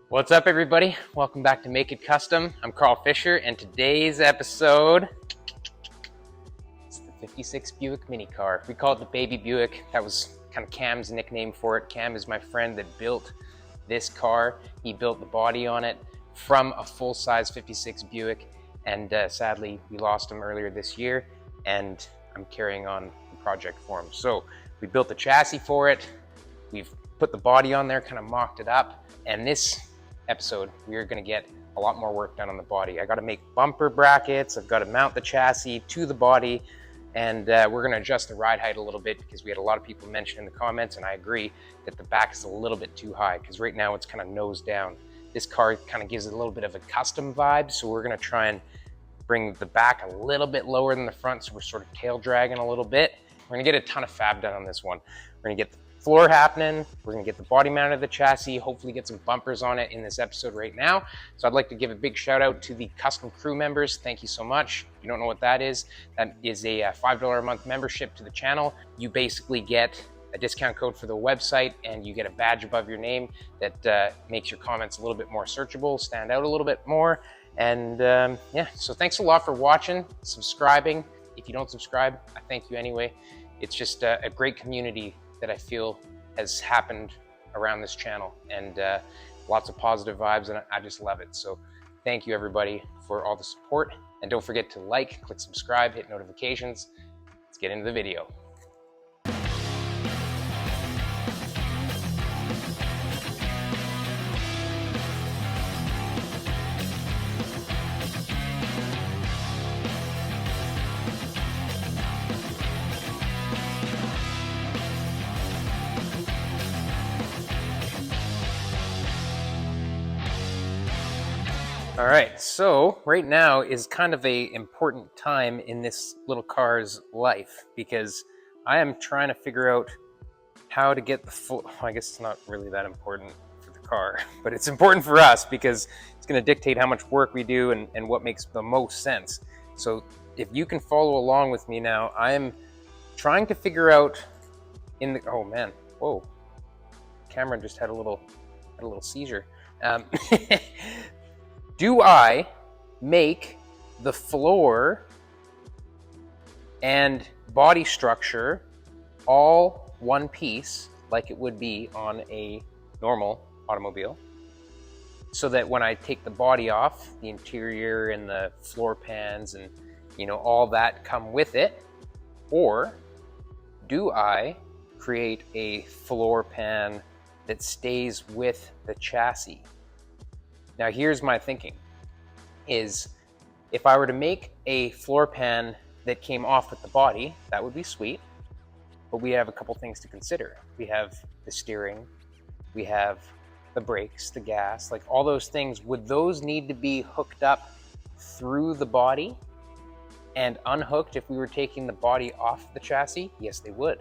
What's up, everybody? Welcome back to Make It Kustom. I'm Carl Fisher, and today's episode is the 56 Buick mini car. We call it the baby Buick. That was kind of Cam's nickname for it. Cam is my friend that built this car. He built the body on it from a full-size 56 Buick, and sadly, we lost him earlier this year, and I'm carrying on the project for him. So we built the chassis for it. We've put the body on there, kind of mocked it up, and this episode, we are going to get a lot more work done on the body. I got to make bumper brackets. I've got to mount the chassis to the body, and we're going to adjust the ride height a little bit because we had a lot of people mention in the comments, and I agree that the back is a little bit too high because right now it's kind of nose down. This car kind of gives it a little bit of a custom vibe, so we're going to try and bring the back a little bit lower than the front, so we're sort of tail dragging a little bit. We're going to get a ton of fab done on this one. We're going to get the floor happening. We're gonna get the body mounted of the chassis, hopefully get some bumpers on it in this episode right now. So I'd like to give a big shout out to the custom crew members. Thank you so much. If you don't know what that is a $5 a month membership to the channel. You basically get a discount code for the website, and you get a badge above your name that makes your comments a little bit more searchable, stand out a little bit more. And yeah, so thanks a lot for watching, subscribing. If you don't subscribe, I thank you anyway. It's just a great community that I feel has happened around this channel, and lots of positive vibes, and I just love it. So thank you, everybody, for all the support, and don't forget to like, click subscribe, hit notifications. Let's get into the video. All right, so right now is kind of a important time in this little car's life because I am trying to figure out how to get the full, I guess it's not really that important for the car, but it's important for us because it's gonna dictate how much work we do and what makes the most sense. So if you can follow along with me now, I am trying to figure out oh man, whoa, camera just had a little seizure. Do I make the floor and body structure all one piece like it would be on a normal automobile, so that when I take the body off, the interior and the floor pans and all that come with it? Or do I create a floor pan that stays with the chassis? Now here's my thinking, is if I were to make a floor pan that came off with the body, that would be sweet, but we have a couple things to consider. We have the steering, we have the brakes, the gas, like all those things. Would those need to be hooked up through the body and unhooked if we were taking the body off the chassis? Yes, they would.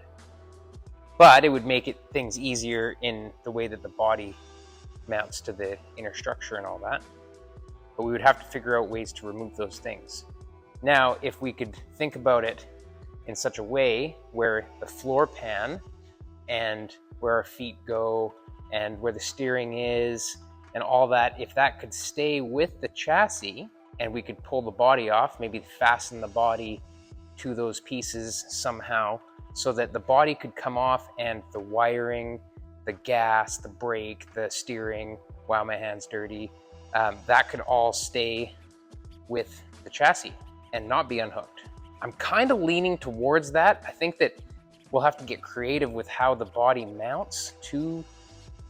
But it would make things easier in the way that the body mounts to the inner structure and all that. But we would have to figure out ways to remove those things. Now, if we could think about it in such a way where the floor pan and where our feet go and where the steering is and all that, if that could stay with the chassis and we could pull the body off, maybe fasten the body to those pieces somehow so that the body could come off and the wiring, the gas, the brake, the steering, wow, my hand's dirty, that could all stay with the chassis and not be unhooked. I'm kind of leaning towards that. I think that we'll have to get creative with how the body mounts to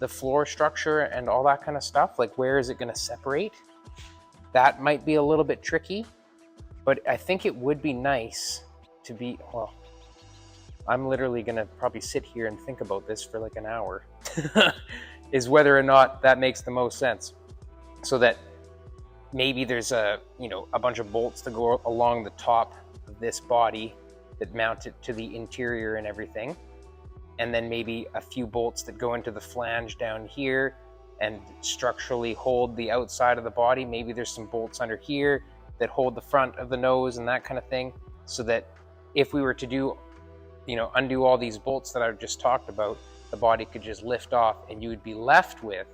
the floor structure and all that kind of stuff. Like, where is it going to separate? That might be a little bit tricky, but I think it would be nice to be, well, I'm literally gonna probably sit here and think about this for like an hour, is whether or not that makes the most sense. So that maybe there's a bunch of bolts to go along the top of this body that mount it to the interior and everything. And then maybe a few bolts that go into the flange down here and structurally hold the outside of the body. Maybe there's some bolts under here that hold the front of the nose and that kind of thing. So that if we were to do undo all these bolts that I've just talked about, the body could just lift off and you would be left with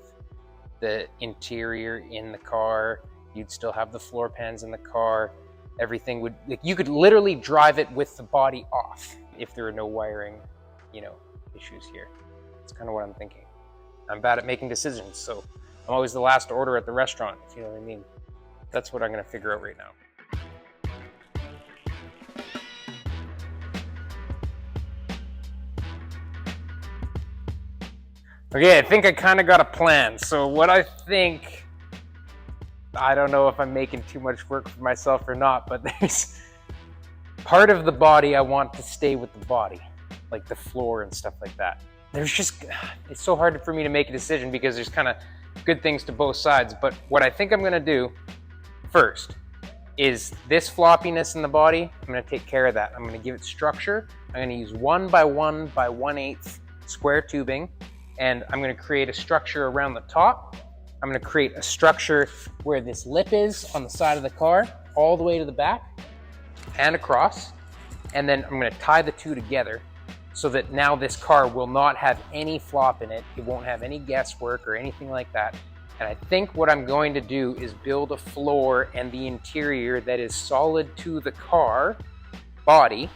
the interior in the car. You'd still have the floor pans in the car. Everything would, like, you could literally drive it with the body off if there are no wiring, you know, issues here. That's kind of what I'm thinking. I'm bad at making decisions, so I'm always the last order at the restaurant, if you know what I mean. That's what I'm gonna figure out right now. Okay, I think I kind of got a plan. So what I think, I don't know if I'm making too much work for myself or not, but there's part of the body I want to stay with the body, like the floor and stuff like that. There's just, it's so hard for me to make a decision because there's kind of good things to both sides. But what I think I'm gonna do first is this floppiness in the body, I'm gonna take care of that. I'm gonna give it structure. I'm gonna use 1 by 1 by 1/8 square tubing, and I'm gonna create a structure around the top. I'm gonna create a structure where this lip is on the side of the car, all the way to the back and across. And then I'm gonna tie the two together so that now this car will not have any flop in it. It won't have any guesswork or anything like that. And I think what I'm going to do is build a floor and the interior that is solid to the car body.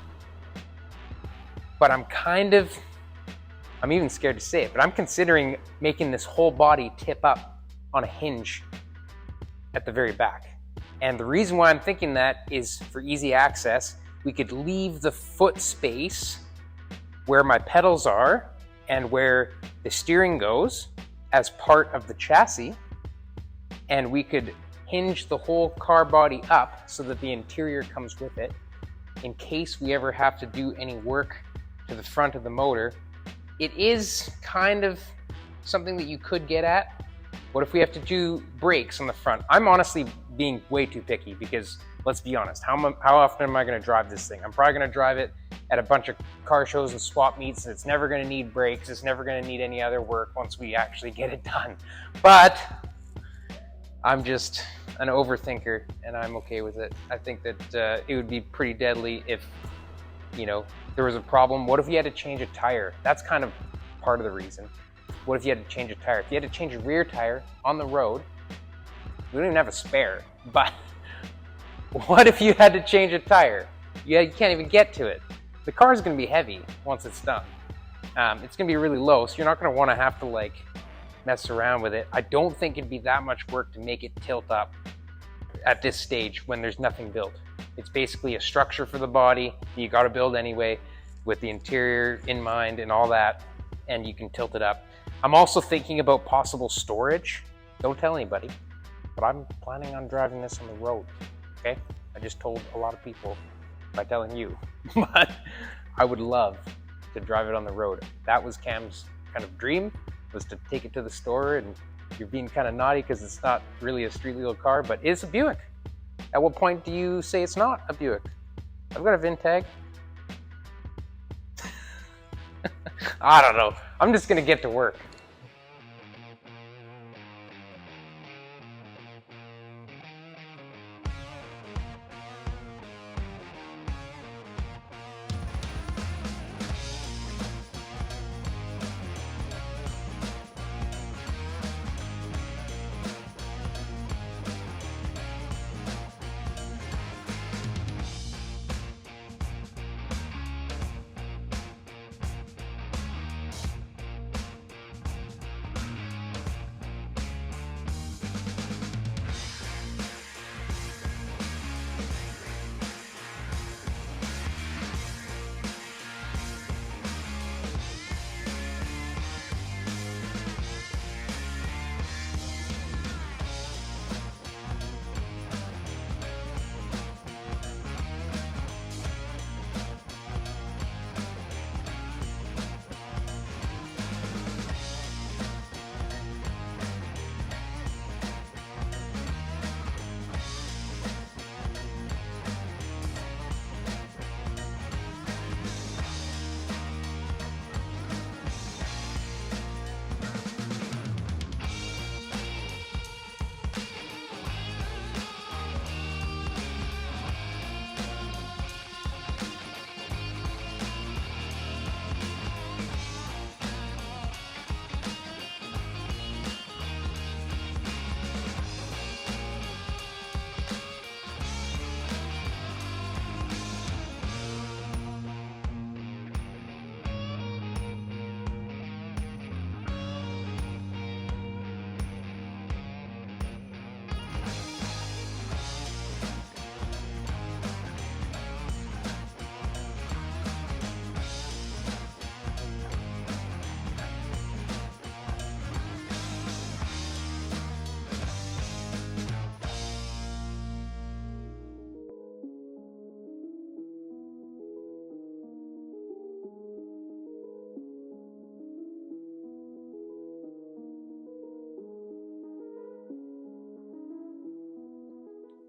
But I'm even scared to say it, but I'm considering making this whole body tip up on a hinge at the very back. And the reason why I'm thinking that is for easy access. We could leave the foot space where my pedals are and where the steering goes as part of the chassis, and we could hinge the whole car body up so that the interior comes with it in case we ever have to do any work to the front of the motor. It is kind of something that you could get at. What if we have to do brakes on the front? I'm honestly being way too picky because, let's be honest, how often am I gonna drive this thing? I'm probably gonna drive it at a bunch of car shows and swap meets, and it's never gonna need brakes, it's never gonna need any other work once we actually get it done. But I'm just an overthinker, and I'm okay with it. I think that it would be pretty deadly if, you know, there was a problem. What if you had to change a tire? That's kind of part of the reason. What if you had to change a tire? If you had to change a rear tire on the road, we don't even have a spare, but what if you had to change a tire? You can't even get to it. The car's gonna be heavy once it's done. It's gonna be really low, so you're not gonna wanna have to like mess around with it. I don't think it'd be that much work to make it tilt up at this stage when there's nothing built. It's basically a structure for the body that you gotta build anyway with the interior in mind and all that, and you can tilt it up. I'm also thinking about possible storage. Don't tell anybody, but I'm planning on driving this on the road, okay? I just told a lot of people by telling you, but I would love to drive it on the road. That was Cam's kind of dream, was to take it to the store, and you're being kind of naughty because it's not really a street legal car, but it's a Buick. At what point do you say it's not a Buick? I've got a VIN tag. I don't know. I'm just gonna get to work.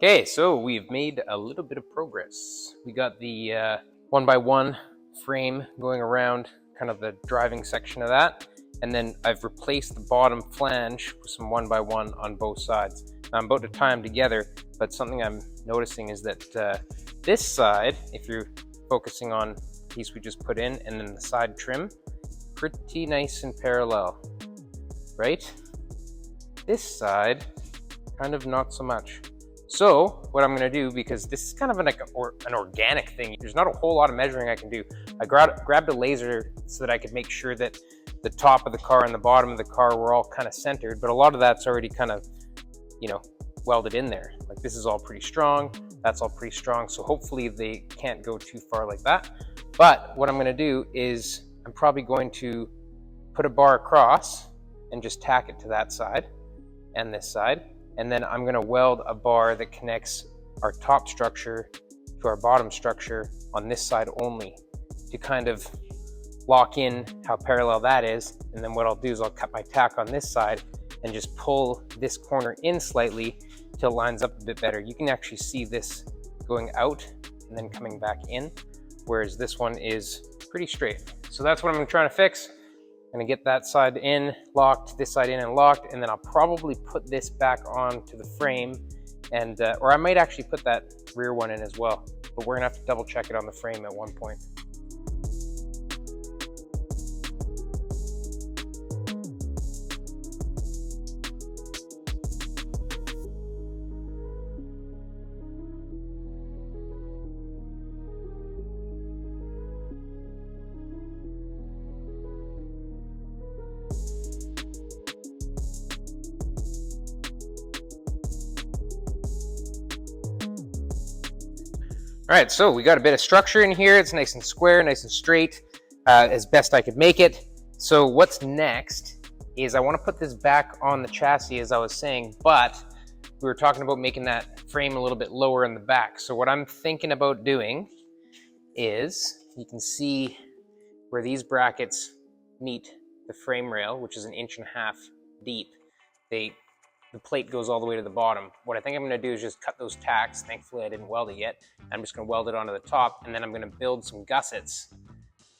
Okay, so we've made a little bit of progress. We got the 1x1 frame going around kind of the driving section of that, and then I've replaced the bottom flange with some 1x1 on both sides. Now I'm about to tie them together, but something I'm noticing is that this side, if you're focusing on the piece we just put in, and then the side trim, pretty nice and parallel, right? This side, kind of not so much. So what I'm gonna do, because this is kind of like an organic thing, there's not a whole lot of measuring I can do. I grabbed a laser so that I could make sure that the top of the car and the bottom of the car were all kind of centered, but a lot of that's already kind of, welded in there. Like this is all pretty strong, that's all pretty strong, so hopefully they can't go too far like that. But what I'm gonna do is I'm probably going to put a bar across and just tack it to that side and this side. And then I'm gonna weld a bar that connects our top structure to our bottom structure on this side only to kind of lock in how parallel that is. And then what I'll do is I'll cut my tack on this side and just pull this corner in slightly till it lines up a bit better. You can actually see this going out and then coming back in, whereas this one is pretty straight. So that's what I'm trying to fix. I'm gonna get that side in locked, this side in and locked, and then I'll probably put this back onto the frame, and or I might actually put that rear one in as well, but we're gonna have to double check it on the frame at one point. All right, so we got a bit of structure in here. It's nice and square, nice and straight, as best I could make it. So what's next is I want to put this back on the chassis, as I was saying, but we were talking about making that frame a little bit lower in the back. So what I'm thinking about doing is, you can see where these brackets meet the frame rail, which is 1.5 inches deep. The plate goes all the way to the bottom. What I think I'm gonna do is just cut those tacks. Thankfully I didn't weld it yet. I'm just gonna weld it onto the top, and then I'm gonna build some gussets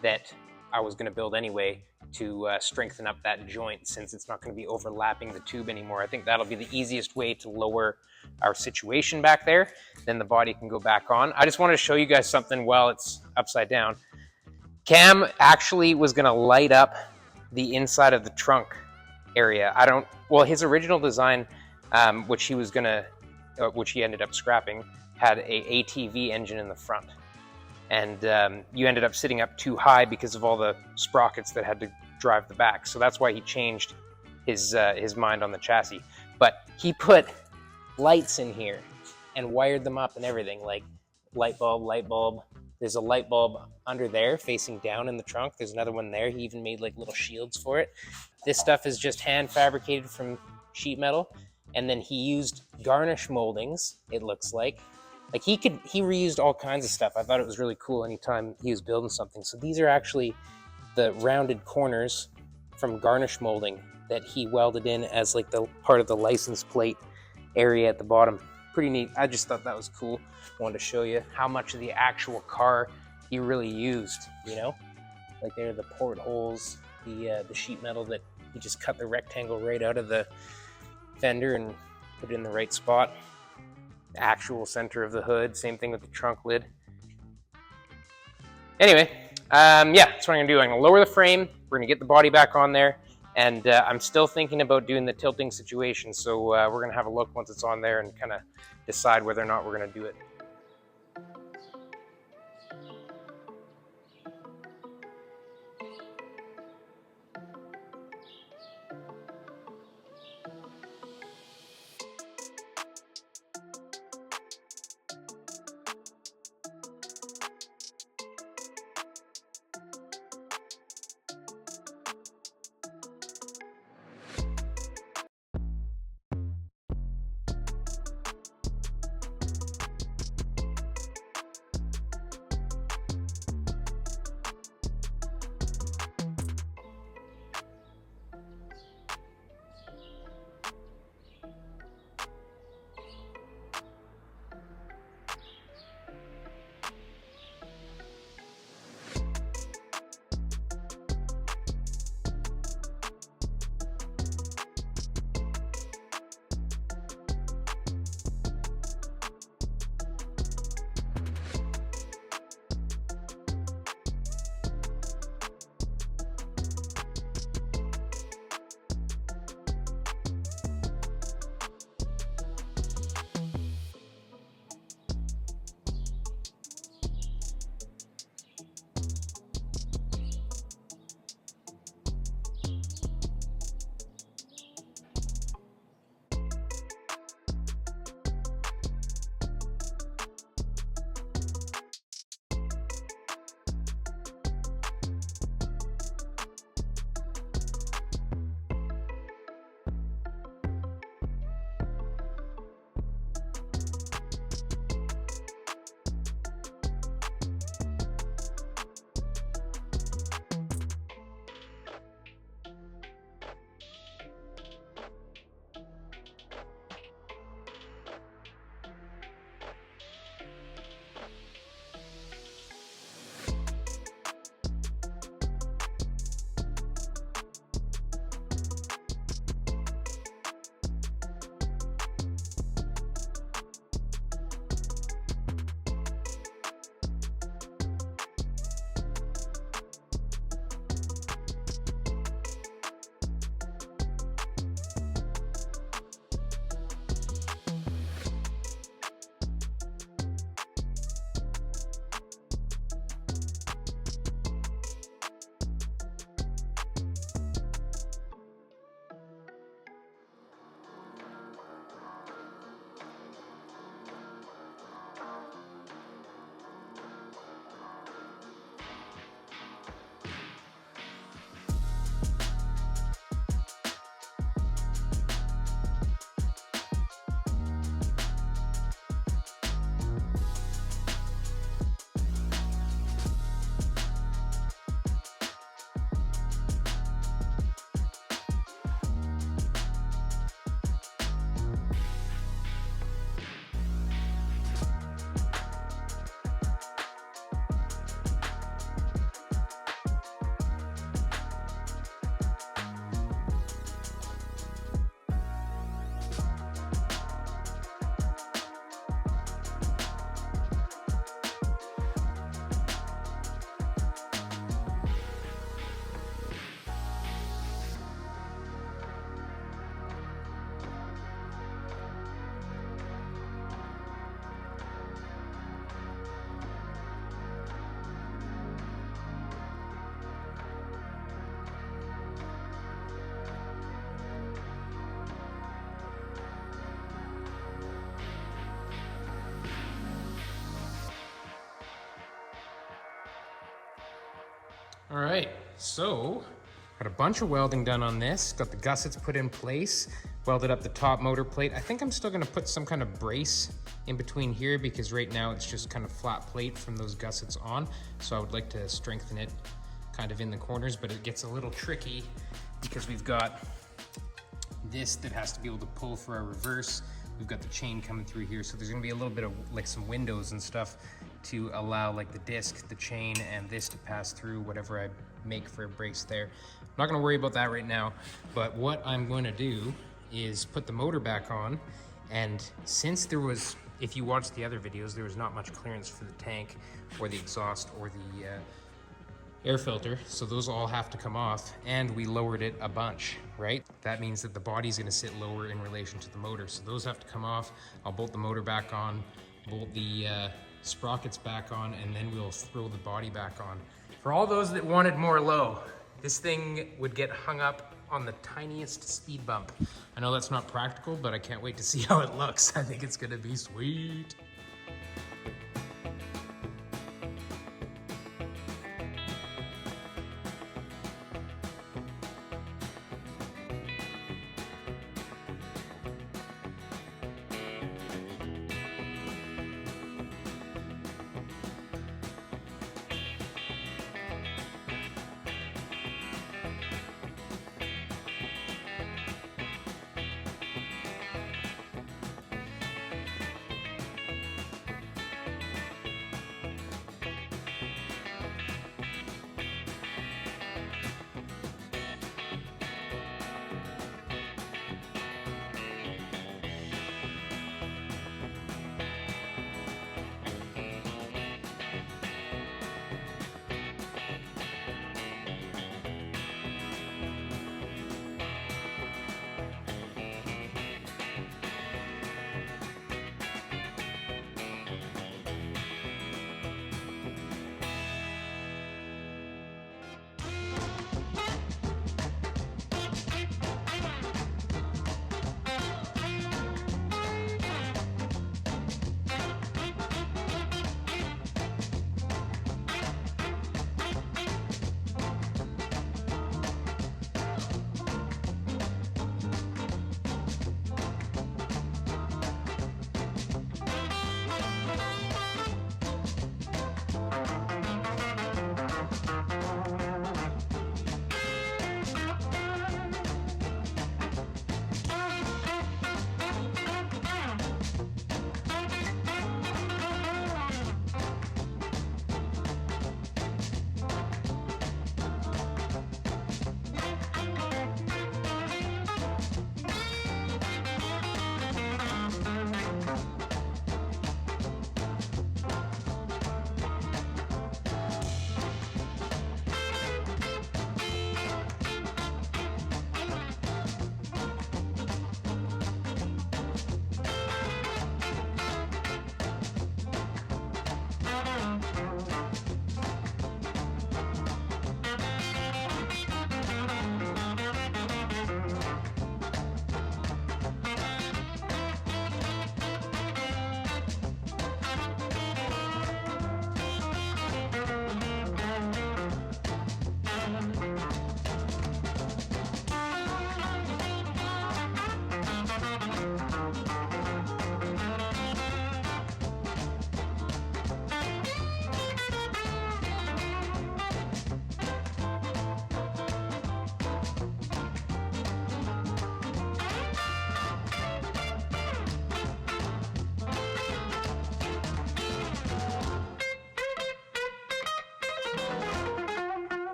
that I was gonna build anyway to strengthen up that joint, since it's not gonna be overlapping the tube anymore. I think that'll be the easiest way to lower our situation back there. Then the body can go back on. I just wanted to show you guys something while it's upside down. Cam actually was gonna light up the inside of the trunk area. Well, his original design, which he ended up scrapping, had a ATV engine in the front. And you ended up sitting up too high because of all the sprockets that had to drive the back. So that's why he changed his mind on the chassis. But he put lights in here and wired them up and everything, like light bulb. There's a light bulb under there facing down in the trunk. There's another one there. He even made like little shields for it. This stuff is just hand fabricated from sheet metal. And then he used garnish moldings, it looks like. Like he reused all kinds of stuff. I thought it was really cool anytime he was building something. So these are actually the rounded corners from garnish molding that he welded in as like the part of the license plate area at the bottom. Pretty neat. I just thought that was cool. Wanted to show you how much of the actual car he really used, you know? Like there are the portholes, the sheet metal that he just cut the rectangle right out of the fender and put it in the right spot. The actual center of the hood, same thing with the trunk lid. Anyway, yeah, that's what I'm gonna do. I'm gonna lower the frame, we're gonna get the body back on there, and I'm still thinking about doing the tilting situation, so we're gonna have a look once it's on there and kind of decide whether or not we're gonna do it. All right, so got a bunch of welding done on this. Got the gussets put in place, welded up the top motor plate. I think I'm still gonna put some kind of brace in between here because right now it's just kind of flat plate from those gussets on. So I would like to strengthen it kind of in the corners, but it gets a little tricky because we've got this that has to be able to pull for our reverse. We've got the chain coming through here, so there's gonna be a little bit of like some windows and stuff to allow like the disc, the chain, and this to pass through whatever I make for a brace there. I'm not gonna worry about that right now, but what I'm going to do is put the motor back on, and since there was, if you watched the other videos, there was not much clearance for the tank or the exhaust or the air filter, so those all have to come off, and we lowered it a bunch, right? That means that the body's gonna sit lower in relation to the motor, so those have to come off. I'll bolt the motor back on, bolt the sprockets back on, and then we'll throw the body back on. For all those that wanted more low, this thing would get hung up on the tiniest speed bump. I know that's not practical, but I can't wait to see how it looks. I think it's gonna be sweet.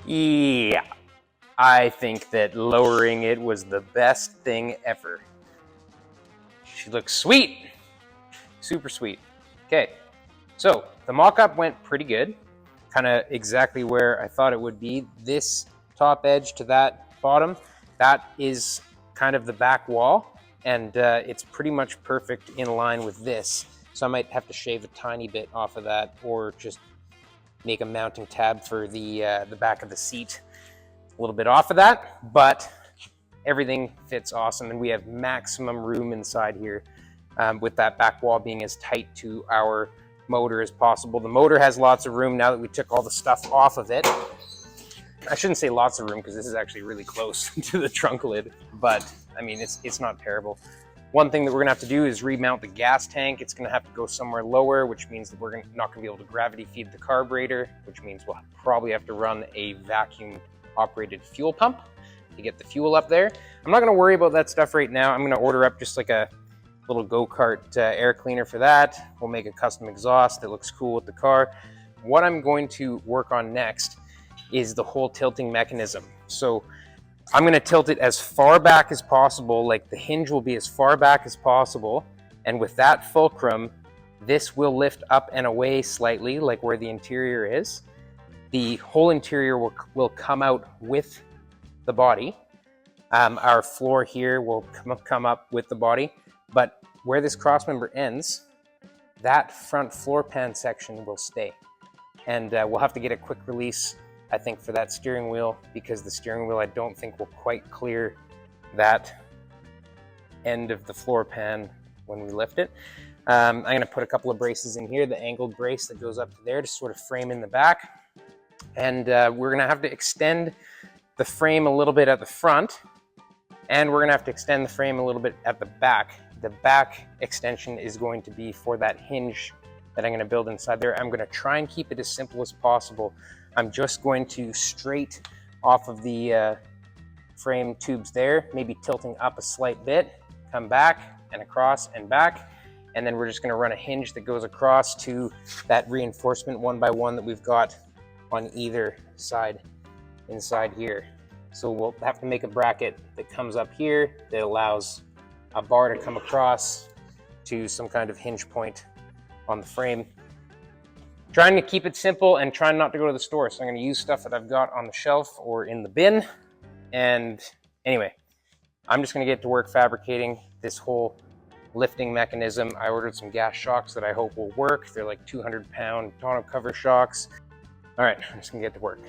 Yeah, I think that lowering it was the best thing ever. She looks sweet, super sweet. Okay, so the mock-up went pretty good, kind of exactly where I thought it would be. This top edge to that bottom, that is kind of the back wall, and it's pretty much perfect in line with this. So I might have to shave a tiny bit off of that, or just make a mounting tab for the back of the seat, a little bit off of that, but everything fits awesome, and we have maximum room inside here with that back wall being as tight to our motor as possible. The motor has lots of room now that we took all the stuff off of it. I shouldn't say lots of room because this is actually really close to the trunk lid, but I mean, it's not terrible. One thing that we're gonna have to do is remount the gas tank. It's gonna have to go somewhere lower, which means that we're not gonna be able to gravity feed the carburetor, which means we'll probably have to run a vacuum operated fuel pump to get the fuel up there. I'm not gonna worry about that stuff right now. I'm gonna order up just like a little go-kart air cleaner for that. We'll make a custom exhaust that looks cool with the car. What I'm going to work on next is the whole tilting mechanism. So I'm gonna tilt it as far back as possible, like the hinge will be as far back as possible. And with that fulcrum, this will lift up and away slightly, like where the interior is. The whole interior will come out with the body. Our floor here will come up with the body, but where this crossmember ends, that front floor pan section will stay. And we'll have to get a quick release, I think, for that steering wheel, because the steering wheel I don't think will quite clear that end of the floor pan when we lift it. I'm gonna put a couple of braces in here, the angled brace that goes up to there to sort of frame in the back. And we're gonna have to extend the frame a little bit at the front, and we're gonna have to extend the frame a little bit at the back. The back extension is going to be for that hinge that I'm gonna build inside there. I'm gonna try and keep it as simple as possible. I'm just going to straight off of the frame tubes there, maybe tilting up a slight bit, come back and across and back, and then we're just gonna run a hinge that goes across to that reinforcement 1x1 that we've got on either side inside here. So we'll have to make a bracket that comes up here that allows a bar to come across to some kind of hinge point on the frame. Trying to keep it simple and trying not to go to the store. So I'm gonna use stuff that I've got on the shelf or in the bin. And anyway, I'm just gonna get to work fabricating this whole lifting mechanism. I ordered some gas shocks that I hope will work. They're like 200-pound tonneau cover shocks. All right, I'm just gonna get to work.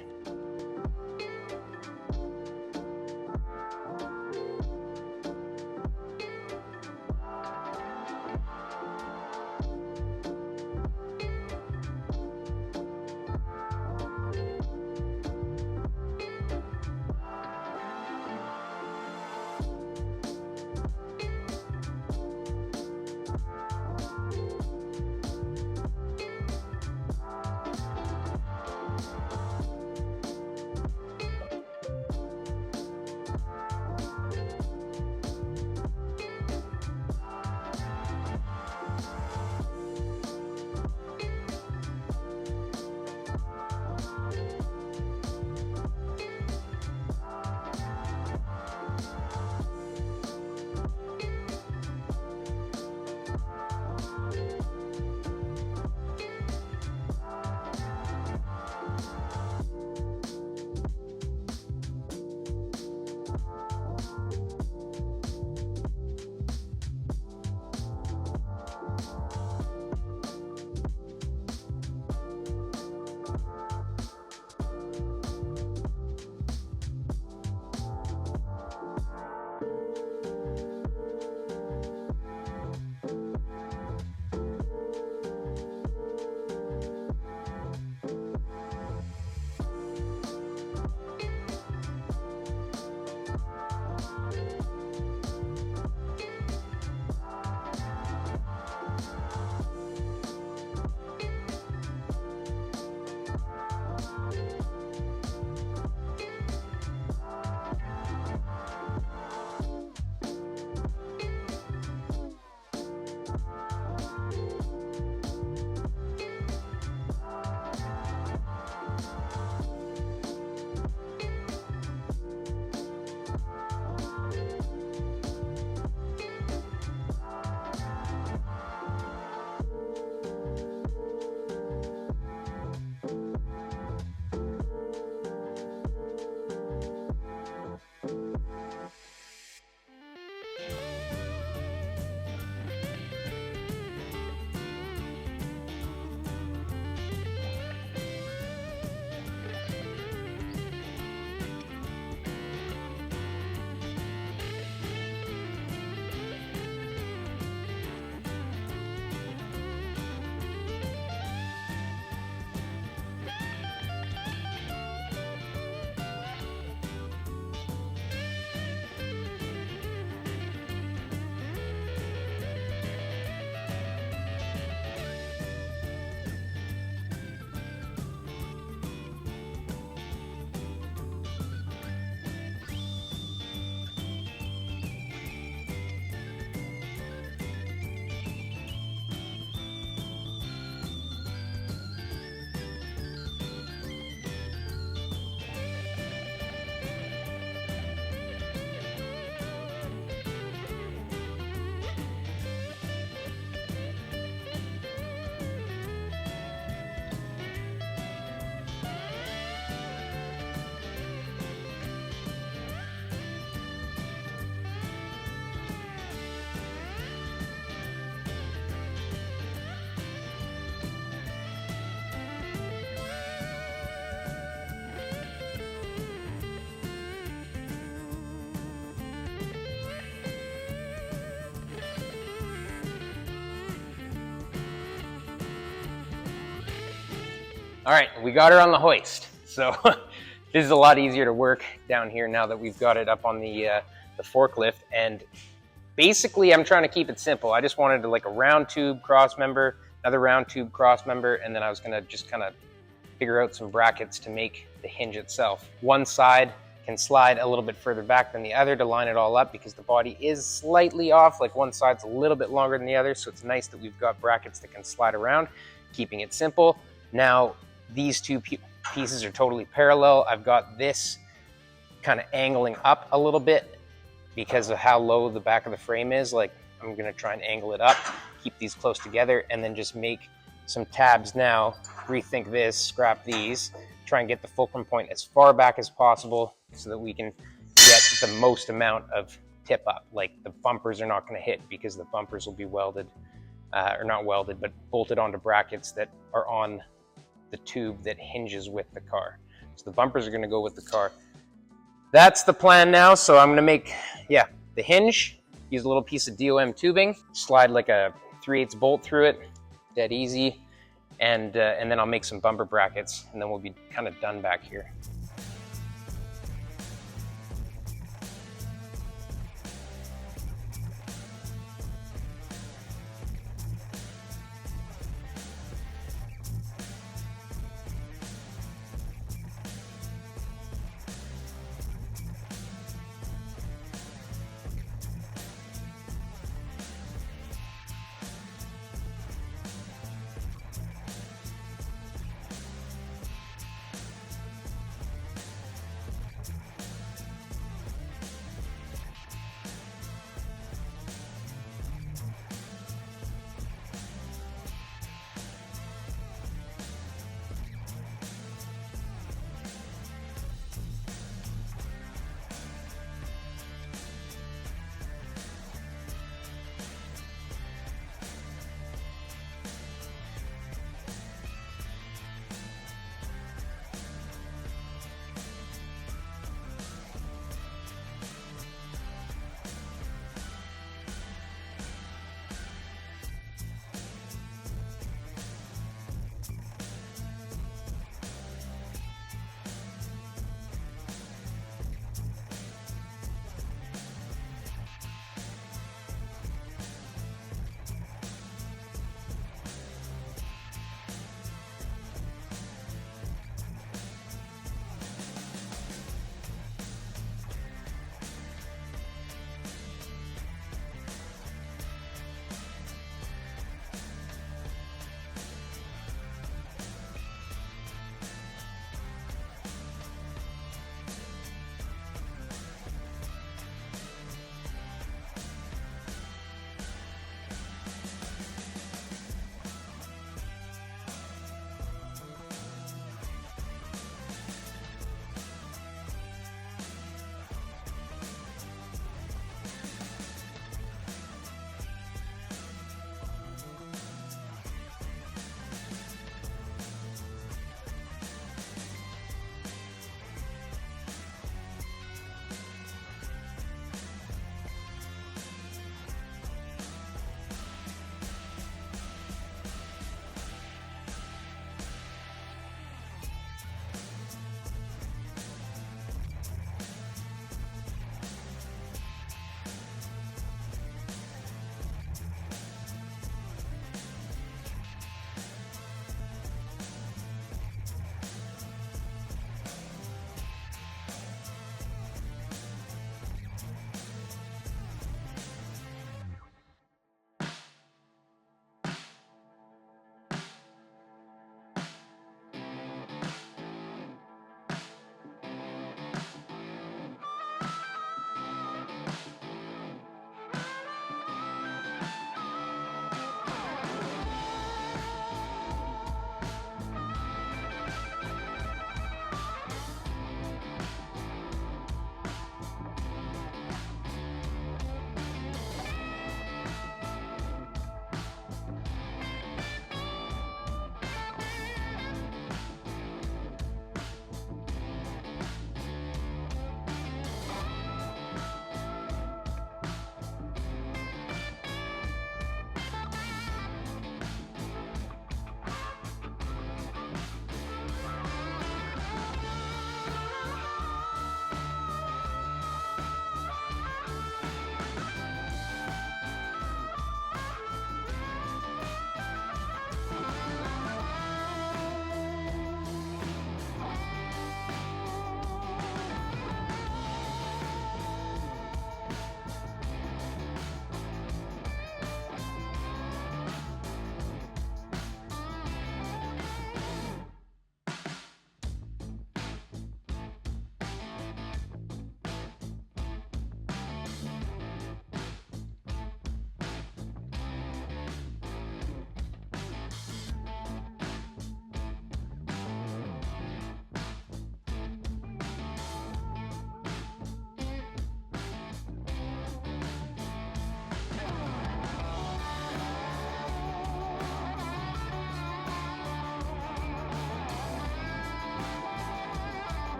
All right, we got her on the hoist. So this is a lot easier to work down here now that we've got it up on the forklift. And basically I'm trying to keep it simple. I just wanted to like a round tube cross member, another round tube cross member, and then I was gonna just kind of figure out some brackets to make the hinge itself. One side can slide a little bit further back than the other to line it all up because the body is slightly off, like one side's a little bit longer than the other, so it's nice that we've got brackets that can slide around, keeping it simple. Now, these two pieces are totally parallel. I've got this kind of angling up a little bit because of how low the back of the frame is. Like, I'm gonna try and angle it up, keep these close together, and then just make some tabs now, rethink this, scrap these, try and get the fulcrum point as far back as possible so that we can get the most amount of tip up. Like the bumpers are not going to hit because the bumpers will be welded, or not welded, but bolted onto brackets that are on the tube that hinges with the car. So the bumpers are going to go with the car. That's the plan now. So I'm going to make, the hinge, use a little piece of DOM tubing, slide like a 3/8 bolt through it, dead easy. And then I'll make some bumper brackets and then we'll be kind of done back here.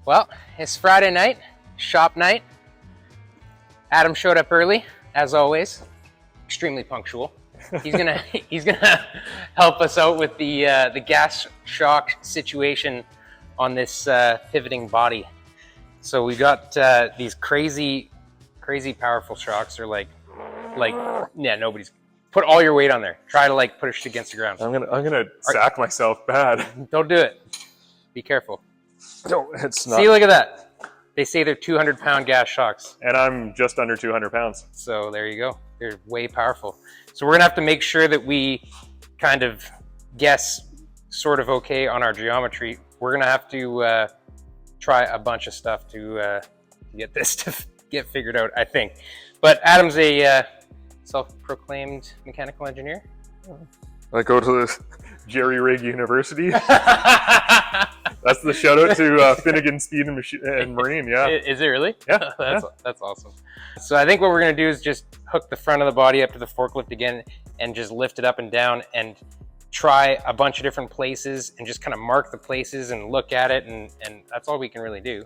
Well, it's Friday night, shop night. Adam showed up early, as always, extremely punctual. He's gonna help us out with the gas shock situation on this pivoting body. So we got these crazy powerful shocks. They're like yeah, nobody's put all your weight on there. Try to like push it against the ground. I'm gonna sack myself bad. Don't do it. Be careful. No, it's not. See, look at that. They say they're 200-pound gas shocks. And I'm just under 200 pounds. So there you go. They're way powerful. So we're gonna have to make sure that we kind of guess sort of okay on our geometry. We're gonna have to try a bunch of stuff to get this to get figured out, I think. But Adam's a self-proclaimed mechanical engineer. I go to the Jerry Rig University. That's the shout out to Finnegan Speed and Marine, yeah. Is it really? Yeah. That's awesome. So I think what we're gonna do is just hook the front of the body up to the forklift again and just lift it up and down and try a bunch of different places and just kind of mark the places and look at it, and that's all we can really do.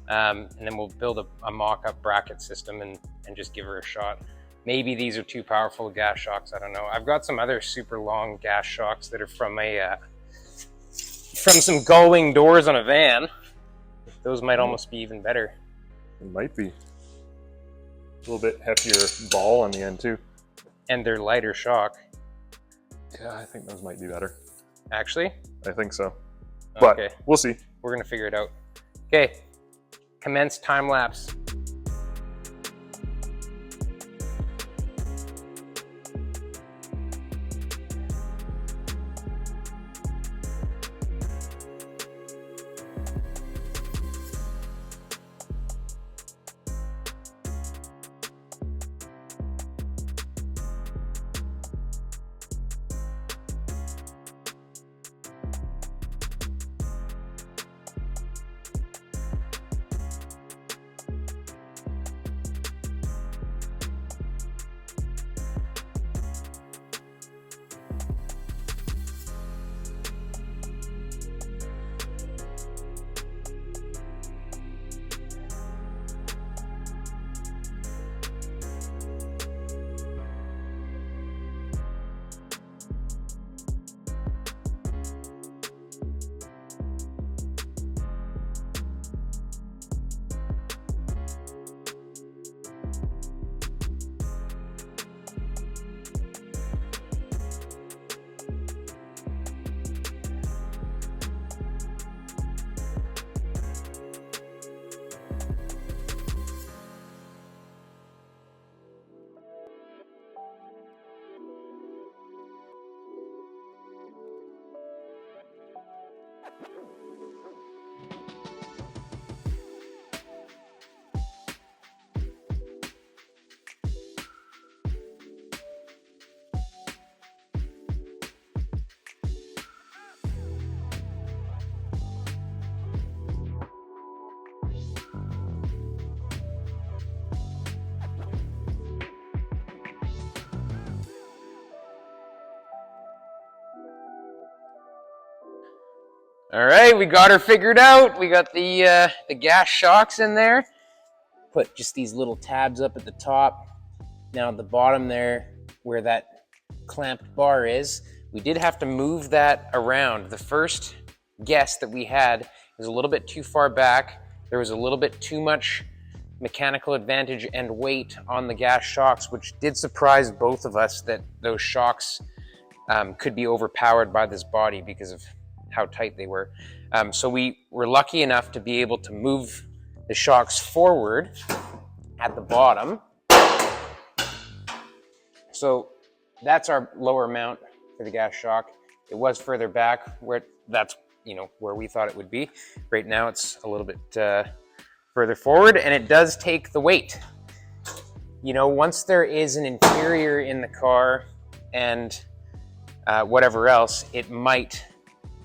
And then we'll build a mock-up bracket system and just give her a shot. Maybe these are too powerful gas shocks, I don't know. I've got some other super long gas shocks that are from some gullwing doors on a van. Those might almost be even better. It might be. A little bit heftier ball on the end too. And they're lighter shock. Yeah, I think those might be better. Actually? I think so. But okay. We'll see. We're gonna figure it out. Okay, commence time lapse. All right, we got her figured out. We got the gas shocks in there. Put just these little tabs up at the top. Now at the bottom there, where that clamped bar is, we did have to move that around. The first guess that we had was a little bit too far back. There was a little bit too much mechanical advantage and weight on the gas shocks, which did surprise both of us that those shocks could be overpowered by this body because of how tight they were. So we were lucky enough to be able to move the shocks forward at the bottom. So that's our lower mount for the gas shock. It was further back where that's, you know, where we thought it would be. Right now it's a little bit further forward, and it does take the weight. You know, once there is an interior in the car and whatever else, it might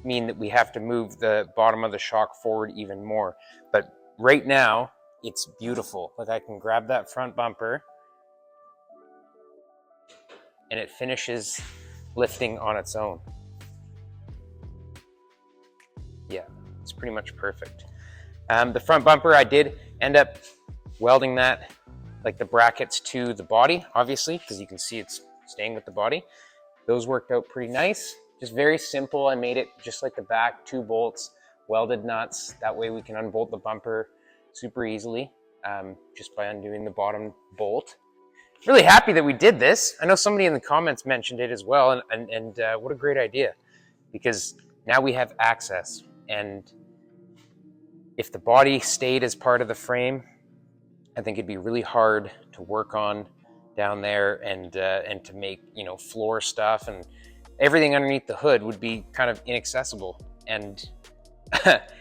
mean that we have to move the bottom of the shock forward even more. But right now, it's beautiful. Like, I can grab that front bumper and it finishes lifting on its own. Yeah, it's pretty much perfect. The front bumper, I did end up welding that, like the brackets to the body, obviously, because you can see it's staying with the body. Those worked out pretty nice. Just very simple. I made it just like the back, 2 bolts, welded nuts. That way we can unbolt the bumper super easily, just by undoing the bottom bolt. Really happy that we did this. I know somebody in the comments mentioned it as well, and what a great idea, because now we have access. And if the body stayed as part of the frame, I think it'd be really hard to work on down there and to make, you know, floor stuff, and everything underneath the hood would be kind of inaccessible. And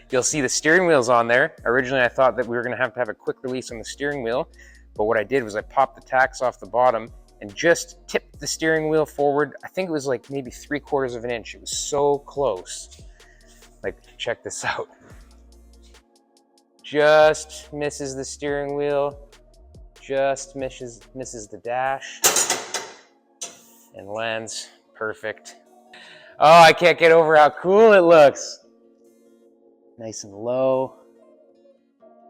you'll see the steering wheel's on there. Originally, I thought that we were gonna have to have a quick release on the steering wheel, but what I did was I popped the tacks off the bottom and just tipped the steering wheel forward. I think it was like maybe 3/4 of an inch. It was so close. Like, check this out. Just misses the steering wheel, just misses the dash, and lands perfect. Oh, I can't get over how cool it looks. Nice and low.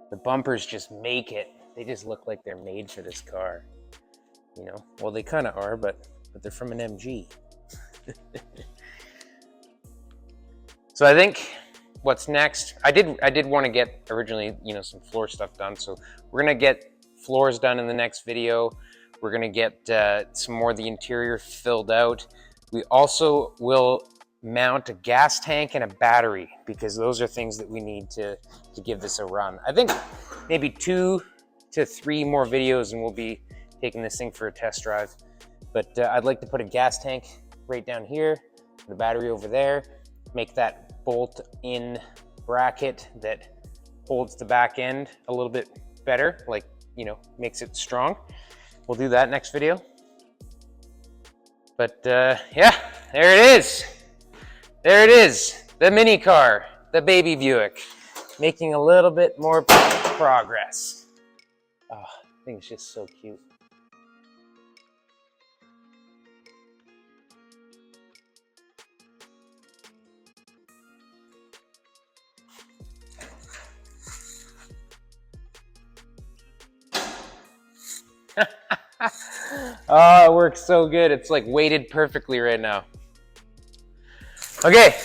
The bumpers just make it. They just look like they're made for this car. You know, well, they kind of are, but they're from an MG. So I think what's next, I did want to get originally, you know, some floor stuff done. So we're gonna get floors done in the next video. We're gonna get some more of the interior filled out. We also will mount a gas tank and a battery, because those are things that we need to give this a run. I think maybe 2 to 3 more videos and we'll be taking this thing for a test drive. But I'd like to put a gas tank right down here, the battery over there, make that bolt-in bracket that holds the back end a little bit better, like, you know, makes it strong. We'll do that next video. But yeah, there it is. There it is, the mini car, the baby Buick, making a little bit more progress. Oh, I think it's just so cute. Oh, it works so good. It's like weighted perfectly right now. Okay,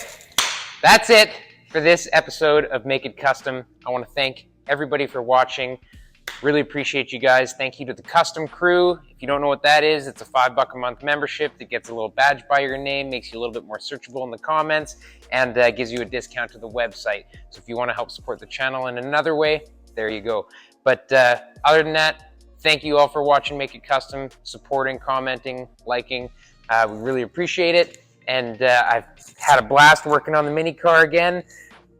that's it for this episode of Make It Custom. I want to thank everybody for watching. Really appreciate you guys. Thank you to the custom crew. If you don't know what that is, it's a $5 a month membership that gets a little badge by your name, makes you a little bit more searchable in the comments, and gives you a discount to the website. So if you want to help support the channel in another way, there you go. But other than that, thank you all for watching Make It Custom, supporting, commenting, liking. We really appreciate it. And I've had a blast working on the mini car again.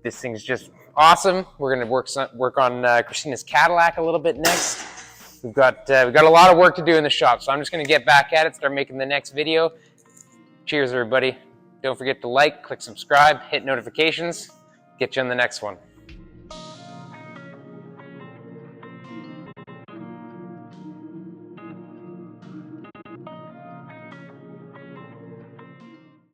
This thing's just awesome. We're gonna work on Christina's Cadillac a little bit next. We've got a lot of work to do in the shop, so I'm just gonna get back at it, start making the next video. Cheers, everybody. Don't forget to like, click subscribe, hit notifications. Get you on the next one.